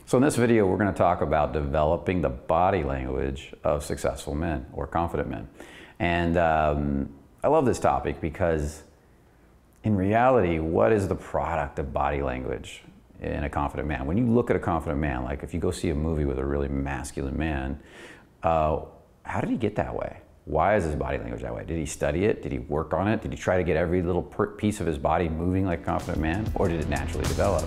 So in this video, we're going to talk about developing the body language of successful men or confident men. And I love this topic because in reality, what is the product of body language in a confident man? When you look at a confident man, like if you go see a movie with a really masculine man, how did he get that way? Why is his body language that way? Did he study it? Did he work on it? Did he try to get every little piece of his body moving like a confident man? Or did it naturally develop?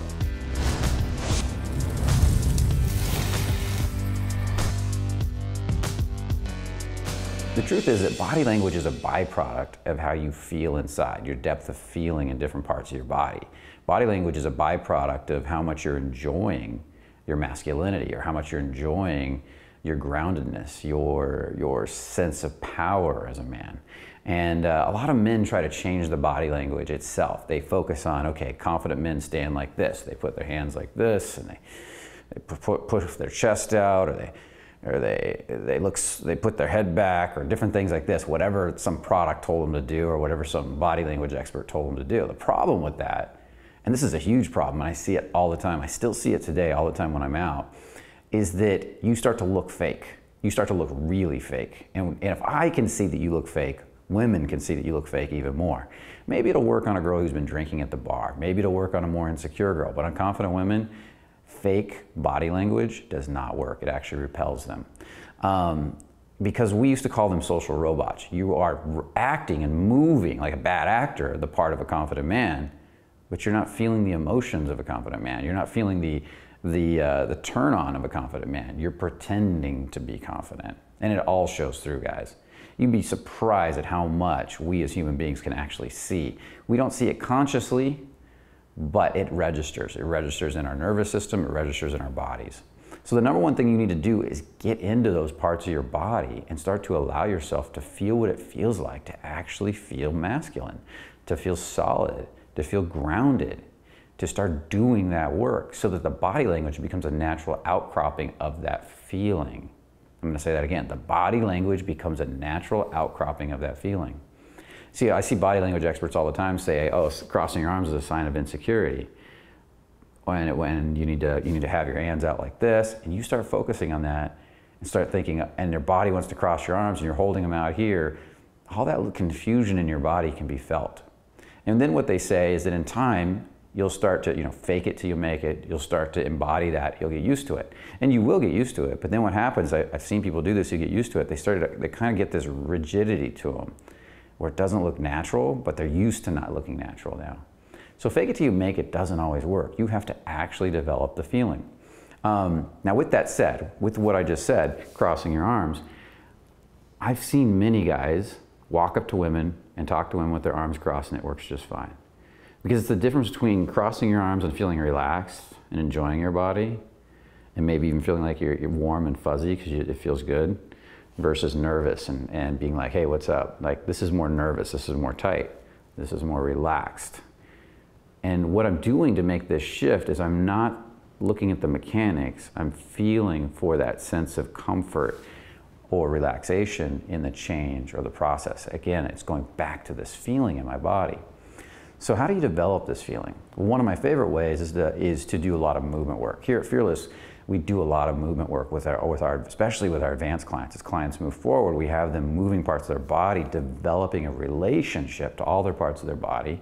The truth is that body language is a byproduct of how you feel inside, your depth of feeling in different parts of your body. Body language is a byproduct of how much you're enjoying your masculinity, or how much you're enjoying your groundedness, your sense of power as a man. And a lot of men try to change the body language itself. They focus on, okay, confident men stand like this. They put their hands like this, and they put their chest out, or they put their head back, or different things like this, whatever some product told them to do, or whatever some body language expert told them to do. The problem with that, and this is a huge problem, and I see it all the time, I still see it today all the time when I'm out, is that you start to look fake. You start to look really fake. And if I can see that you look fake, women can see that you look fake even more. Maybe it'll work on a girl who's been drinking at the bar. Maybe it'll work on a more insecure girl, but on confident women, fake body language does not work. It actually repels them. Because we used to call them social robots. You are acting and moving like a bad actor, the part of a confident man, but you're not feeling the emotions of a confident man. You're not feeling the turn on of a confident man. You're pretending to be confident. And it all shows through, guys. You'd be surprised at how much we as human beings can actually see. We don't see it consciously, but it registers. It registers in our nervous system, it registers in our bodies. So the number one thing you need to do is get into those parts of your body and start to allow yourself to feel what it feels like to actually feel masculine, to feel solid, to feel grounded, to start doing that work so that the body language becomes a natural outcropping of that feeling. I'm gonna say that again. The body language becomes a natural outcropping of that feeling. See, I see body language experts all the time say, oh, crossing your arms is a sign of insecurity. When you need to have your hands out like this, and you start focusing on that and start thinking, and your body wants to cross your arms and you're holding them out here, all that confusion in your body can be felt. And then what they say is that in time, you'll start to, fake it till you make it. You'll start to embody that. You'll get used to it. And you will get used to it. But then what happens, I've seen people do this, you get used to it, they kind of get this rigidity to them where it doesn't look natural, but they're used to not looking natural now. So fake it till you make it doesn't always work. You have to actually develop the feeling. Now with that said, with what I just said, crossing your arms, I've seen many guys walk up to women and talk to women with their arms crossed, and it works just fine. Because it's the difference between crossing your arms and feeling relaxed and enjoying your body, and maybe even feeling like you're warm and fuzzy because it feels good, versus nervous and being like, hey, what's up? Like, this is more nervous, this is more tight, this is more relaxed. And what I'm doing to make this shift is I'm not looking at the mechanics, I'm feeling for that sense of comfort or relaxation in the change or the process. Again, it's going back to this feeling in my body. So how do you develop this feeling? One of my favorite ways is to do a lot of movement work. Here at Fearless, we do a lot of movement work especially with our advanced clients. As clients move forward, we have them moving parts of their body, developing a relationship to all their parts of their body,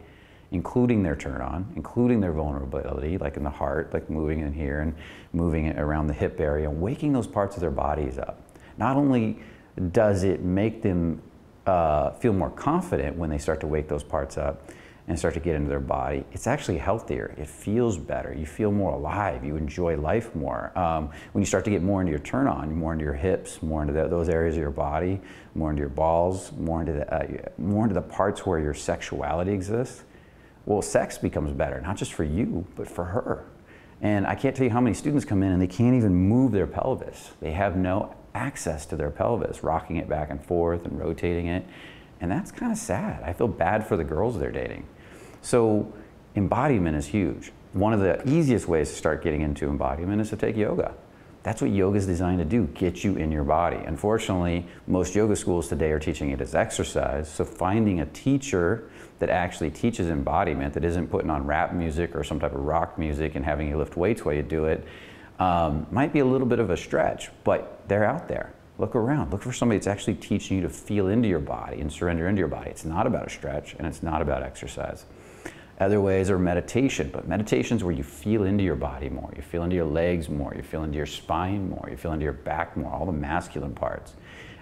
including their turn on, including their vulnerability, like in the heart, like moving in here and moving it around the hip area, waking those parts of their bodies up. Not only does it make them feel more confident when they start to wake those parts up and start to get into their body, it's actually healthier. It feels better. You feel more alive. You enjoy life more. When you start to get more into your turn on, more into your hips, more into those areas of your body, more into your balls, more into the parts where your sexuality exists, well, sex becomes better, not just for you, but for her. And I can't tell you how many students come in and they can't even move their pelvis. They have no access to their pelvis, rocking it back and forth and rotating it. And that's kind of sad. I feel bad for the girls they're dating. So embodiment is huge. One of the easiest ways to start getting into embodiment is to take yoga. That's what yoga is designed to do, get you in your body. Unfortunately, most yoga schools today are teaching it as exercise, so finding a teacher that actually teaches embodiment, that isn't putting on rap music or some type of rock music and having you lift weights while you do it, Might be a little bit of a stretch, but they're out there. Look around. Look for somebody that's actually teaching you to feel into your body and surrender into your body. It's not about a stretch, and it's not about exercise. Other ways are meditation, but meditation's where you feel into your body more. You feel into your legs more. You feel into your spine more. You feel into your back more, all the masculine parts.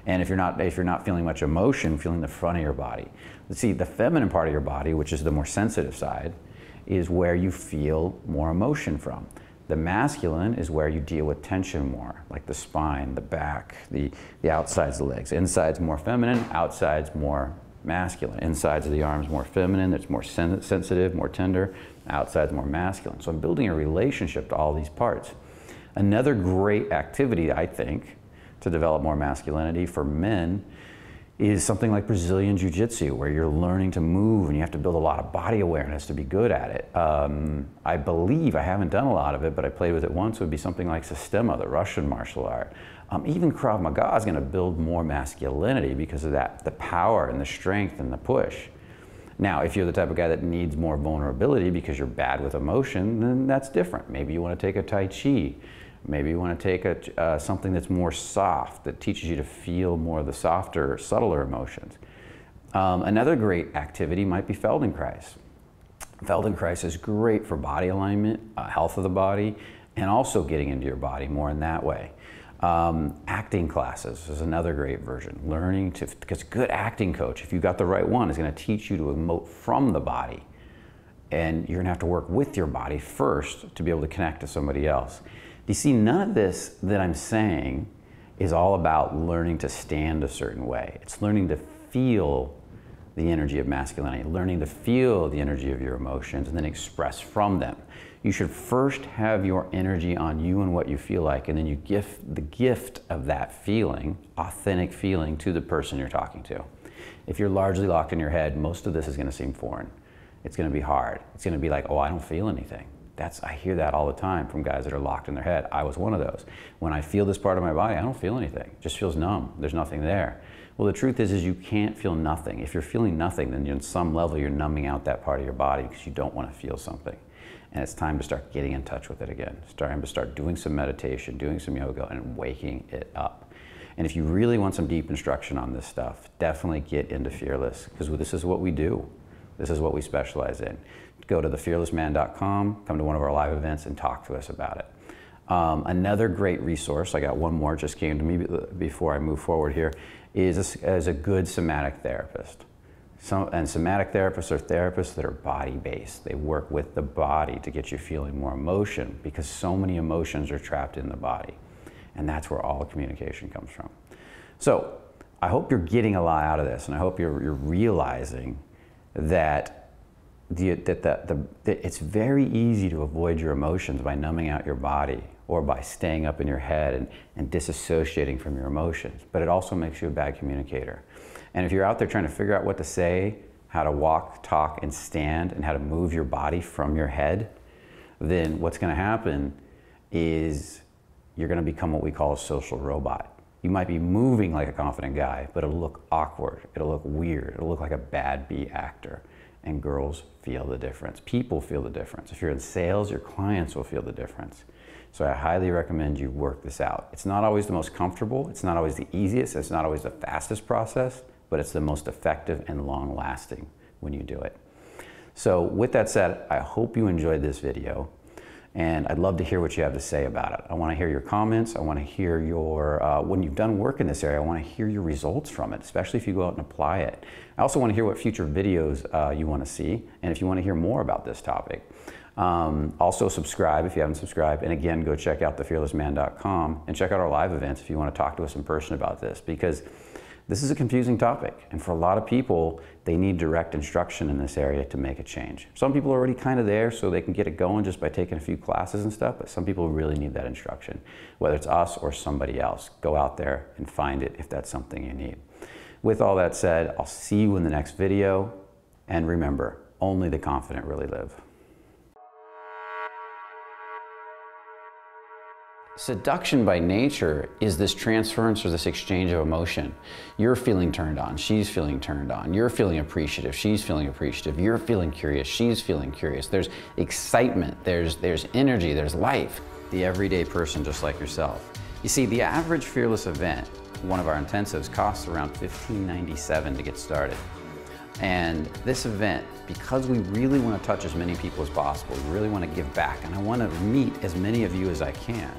And if you're not feeling much emotion, feeling the front of your body. Let's see, the feminine part of your body, which is the more sensitive side, is where you feel more emotion from. The masculine is where you deal with tension more, like the spine, the back, the outsides of the legs. Inside's more feminine, outside's more masculine. Insides of the arms more feminine, it's more sensitive, more tender. Outside's more masculine. So I'm building a relationship to all these parts. Another great activity, I think, to develop more masculinity for men is something like Brazilian Jiu-Jitsu, where you're learning to move and you have to build a lot of body awareness to be good at it. I believe, I haven't done a lot of it, but I played with it once, would be something like Sistema, the Russian martial art. Even Krav Maga is going to build more masculinity because of that, the power and the strength and the push. Now, if you're the type of guy that needs more vulnerability because you're bad with emotion, then that's different. Maybe you want to take a Tai Chi. Maybe you want to take something that's more soft, that teaches you to feel more of the softer, subtler emotions. Another great activity might be Feldenkrais. Feldenkrais is great for body alignment, health of the body, and also getting into your body more in that way. Acting classes is another great version. Learning to, because a good acting coach, if you got the right one, is going to teach you to emote from the body. And you're going to have to work with your body first to be able to connect to somebody else. You see, none of this that I'm saying is all about learning to stand a certain way. It's learning to feel the energy of masculinity, learning to feel the energy of your emotions and then express from them. You should first have your energy on you and what you feel like, and then you give the gift of that feeling, authentic feeling, to the person you're talking to. If you're largely locked in your head, most of this is going to seem foreign. It's going to be hard. It's going to be like, oh, I don't feel anything. I hear that all the time from guys that are locked in their head. I was one of those. When I feel this part of my body, I don't feel anything. It just feels numb. There's nothing there. Well, the truth is you can't feel nothing. If you're feeling nothing, then on some level you're numbing out that part of your body because you don't want to feel something. And it's time to start getting in touch with it again. It's time to start doing some meditation, doing some yoga, and waking it up. And if you really want some deep instruction on this stuff, definitely get into Fearless, because this is what we do. This is what we specialize in. Go to thefearlessman.com, come to one of our live events and talk to us about it. Another great resource, I got one more, just came to me before I move forward here, is a good somatic therapist. And somatic therapists are therapists that are body-based. They work with the body to get you feeling more emotion, because so many emotions are trapped in the body. And that's where all communication comes from. So I hope you're getting a lot out of this, and I hope you're realizing that it's very easy to avoid your emotions by numbing out your body or by staying up in your head and disassociating from your emotions. But it also makes you a bad communicator. And if you're out there trying to figure out what to say, how to walk, talk, and stand, and how to move your body from your head, then what's going to happen is you're going to become what we call a social robot. You might be moving like a confident guy, but it'll look awkward, it'll look weird, it'll look like a bad B actor. And girls feel the difference. People feel the difference. If you're in sales, your clients will feel the difference. So I highly recommend you work this out. It's not always the most comfortable, it's not always the easiest, it's not always the fastest process, but it's the most effective and long-lasting when you do it. So with that said, I hope you enjoyed this video, and I'd love to hear what you have to say about it. I want to hear your comments. I want to hear your, when you've done work in this area, I want to hear your results from it, especially if you go out and apply it. I also want to hear what future videos you want to see, and if you want to hear more about this topic. Also subscribe if you haven't subscribed, and again, go check out thefearlessman.com and check out our live events if you want to talk to us in person about this, because this is a confusing topic, and for a lot of people, they need direct instruction in this area to make a change. Some people are already kind of there, so they can get it going just by taking a few classes and stuff, but some people really need that instruction, whether it's us or somebody else. Go out there and find it if that's something you need. With all that said, I'll see you in the next video, and remember, only the confident really live. Seduction by nature is this transference or this exchange of emotion. You're feeling turned on, she's feeling turned on. You're feeling appreciative, she's feeling appreciative. You're feeling curious, she's feeling curious. There's excitement, there's energy, there's life. the everyday person just like yourself. You see, the average Fearless event, one of our intensives, costs around $15.97 to get started. And this event, because we really want to touch as many people as possible, we really want to give back, and I want to meet as many of you as I can,